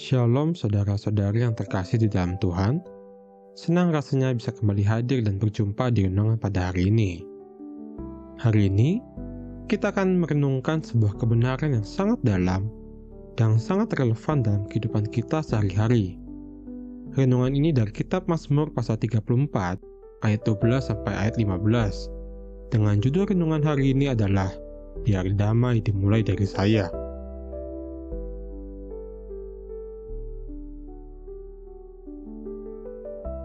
Shalom saudara-saudari yang terkasih di dalam Tuhan. Senang rasanya bisa kembali hadir dan berjumpa di renungan pada hari ini. Hari ini, kita akan merenungkan sebuah kebenaran yang sangat dalam dan sangat relevan dalam kehidupan kita sehari-hari. Renungan ini dari kitab Mazmur pasal 34, ayat 12 sampai ayat 15. Dengan judul renungan hari ini adalah Biar Damai Dimulai Dari Saya.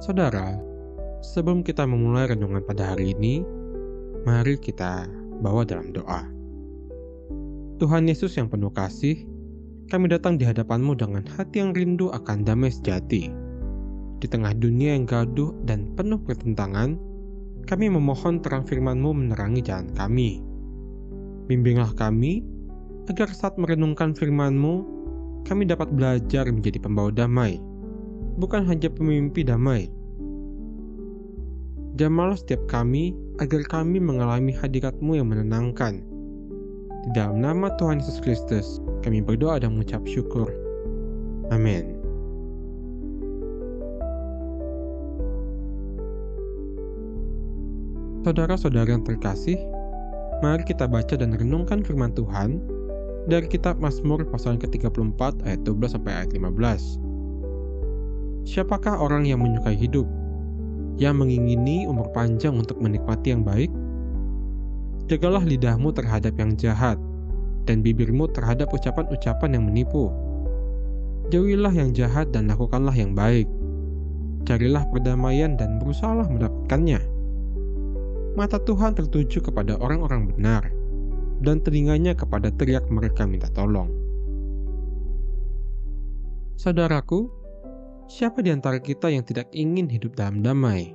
Saudara, sebelum kita memulai renungan pada hari ini, mari kita bawa dalam doa. Tuhan Yesus yang penuh kasih, kami datang di hadapan-Mu dengan hati yang rindu akan damai sejati. Di tengah dunia yang gaduh dan penuh pertentangan, kami memohon terang firman-Mu menerangi jalan kami. Bimbinglah kami, agar saat merenungkan firman-Mu, kami dapat belajar menjadi pembawa damai, bukan hanya pemimpi damai. Jamalah setiap kami, agar kami mengalami hadirat-Mu yang menenangkan. Di dalam nama Tuhan Yesus Kristus, kami berdoa dan mengucap syukur. Amin. Saudara-saudara yang terkasih, mari kita baca dan renungkan firman Tuhan dari kitab Mazmur pasal ke-34 ayat 12 sampai ayat 15. Siapakah orang yang menyukai hidup, yang mengingini umur panjang untuk menikmati yang baik? Jagalah lidahmu terhadap yang jahat, dan bibirmu terhadap ucapan-ucapan yang menipu. Jauhilah yang jahat dan lakukanlah yang baik. Carilah perdamaian dan berusahalah mendapatkannya. Mata Tuhan tertuju kepada orang-orang benar, dan telinganya kepada teriak mereka minta tolong. Saudaraku, siapa di antara kita yang tidak ingin hidup dalam damai?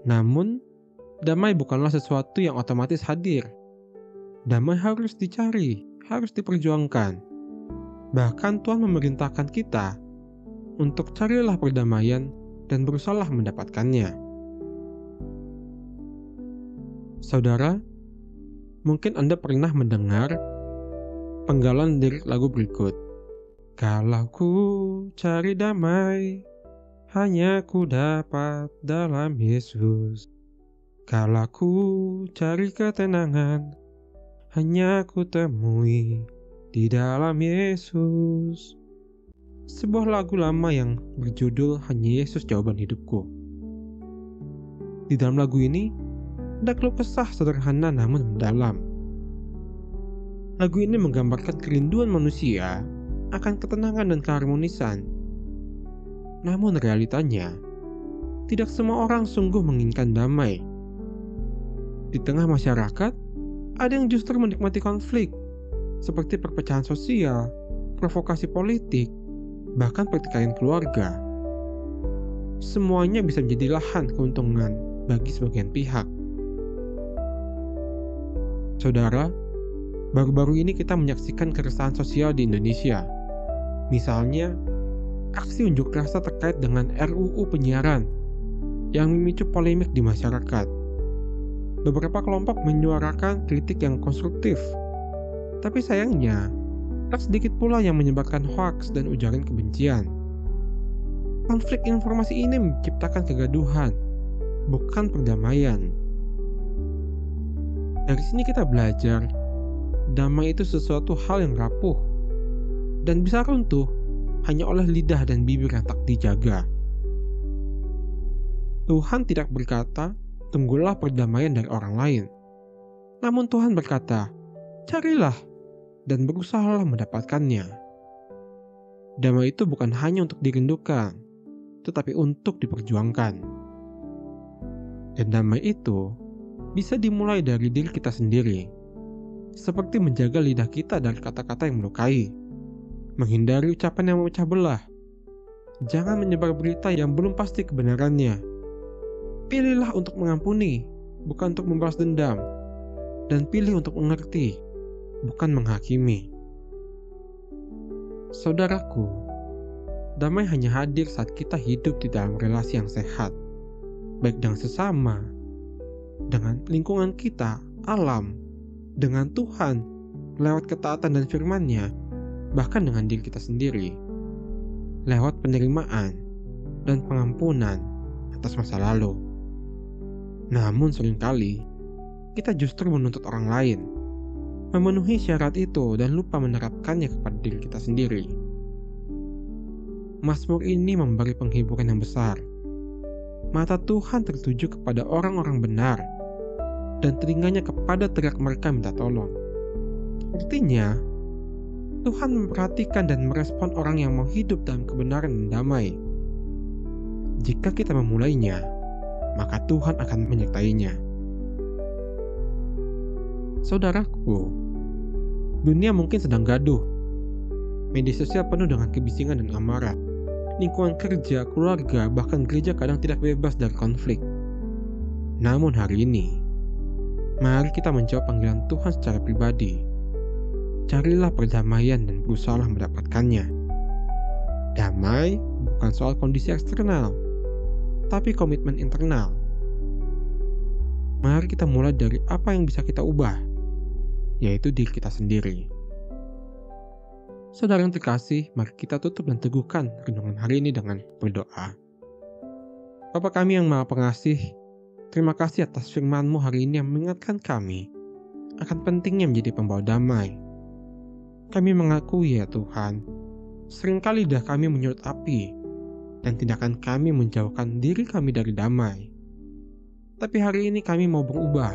Namun, damai bukanlah sesuatu yang otomatis hadir. Damai harus dicari, harus diperjuangkan. Bahkan Tuhan memerintahkan kita untuk carilah perdamaian dan berusahalah mendapatkannya. Saudara, mungkin Anda pernah mendengar penggalan lirik lagu berikut. Kalau ku cari damai, hanya ku dapat dalam Yesus. Kalau ku cari ketenangan, hanya ku temui di dalam Yesus. Sebuah lagu lama yang berjudul Hanya Yesus Jawaban Hidupku. Di dalam lagu ini, ada keluh kesah sederhana namun mendalam. Lagu ini menggambarkan kerinduan manusia akan ketenangan dan keharmonisan. Namun realitanya, tidak semua orang sungguh menginginkan damai. Di tengah masyarakat, ada yang justru menikmati konflik, seperti perpecahan sosial, provokasi politik, bahkan pertikaian keluarga. Semuanya bisa menjadi lahan keuntungan bagi sebagian pihak. Saudara, baru-baru ini kita menyaksikan keresahan sosial di Indonesia. Misalnya, aksi unjuk rasa terkait dengan RUU penyiaran yang memicu polemik di masyarakat. Beberapa kelompok menyuarakan kritik yang konstruktif, tapi sayangnya, tak sedikit pula yang menyebarkan hoaks dan ujaran kebencian. Konflik informasi ini menciptakan kegaduhan, bukan perdamaian. Dari sini kita belajar, damai itu sesuatu hal yang rapuh dan bisa runtuh hanya oleh lidah dan bibir yang tak dijaga. Tuhan tidak berkata, tunggulah perdamaian dari orang lain. Namun Tuhan berkata, carilah dan berusahalah mendapatkannya. Damai itu bukan hanya untuk dirindukan, tetapi untuk diperjuangkan. Dan damai itu bisa dimulai dari diri kita sendiri, seperti menjaga lidah kita dari kata-kata yang melukai, menghindari ucapan yang memecah belah, jangan menyebar berita yang belum pasti kebenarannya. Pilihlah untuk mengampuni, bukan untuk membalas dendam, dan pilih untuk mengerti, bukan menghakimi. Saudaraku, damai hanya hadir saat kita hidup di dalam relasi yang sehat, baik dengan sesama, dengan lingkungan kita, alam, dengan Tuhan, lewat ketaatan dan firman-Nya, bahkan dengan diri kita sendiri, lewat penerimaan dan pengampunan atas masa lalu. Namun seringkali, kita justru menuntut orang lain memenuhi syarat itu dan lupa menerapkannya kepada diri kita sendiri. Mazmur ini memberi penghiburan yang besar. Mata Tuhan tertuju kepada orang-orang benar, dan telinganya kepada teriak mereka minta tolong. Artinya, Tuhan memperhatikan dan merespon orang yang mau hidup dalam kebenaran dan damai. Jika kita memulainya, maka Tuhan akan menyertainya. Saudaraku, dunia mungkin sedang gaduh. Media sosial penuh dengan kebisingan dan amarah. Lingkungan kerja, keluarga, bahkan gereja kadang tidak bebas dari konflik. Namun hari ini, mari kita menjawab panggilan Tuhan secara pribadi. Carilah perdamaian dan berusahalah mendapatkannya. Damai bukan soal kondisi eksternal, tapi komitmen internal. Mari kita mulai dari apa yang bisa kita ubah, yaitu diri kita sendiri. Saudara yang terkasih, mari kita tutup dan teguhkan renungan hari ini dengan berdoa. Bapa kami yang Maha Pengasih, terima kasih atas firman-Mu hari ini yang mengingatkan kami akan pentingnya menjadi pembawa damai. Kami mengakui ya Tuhan, seringkali lidah kami menyurut api dan tindakan kami menjauhkan diri kami dari damai. Tapi hari ini kami mau berubah.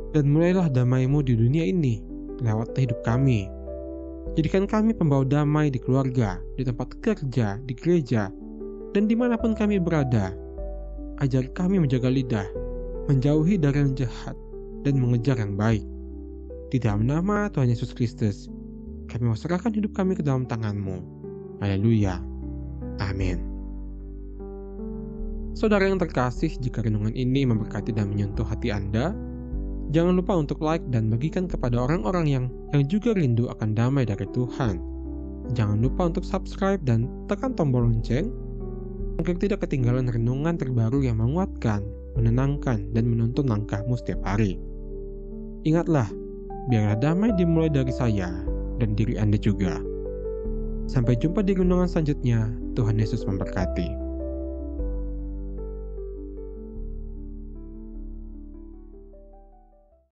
Dan mulailah damai-Mu di dunia ini lewat hidup kami. Jadikan kami pembawa damai di keluarga, di tempat kerja, di gereja, dan dimanapun kami berada. Ajar kami menjaga lidah, menjauhi dari yang jahat, dan mengejar yang baik. Di dalam nama Tuhan Yesus Kristus, kami mau serahkan hidup kami ke dalam tangan-Mu. Haleluya. Amin. Saudara yang terkasih, jika renungan ini memberkati dan menyentuh hati Anda, jangan lupa untuk like dan bagikan kepada orang-orang yang juga rindu akan damai dari Tuhan. Jangan lupa untuk subscribe dan tekan tombol lonceng agar tidak ketinggalan renungan terbaru yang menguatkan, menenangkan, dan menuntun langkahmu setiap hari. Ingatlah, biarlah damai dimulai dari saya dan diri Anda juga. Sampai jumpa di renungan selanjutnya. Tuhan Yesus memberkati.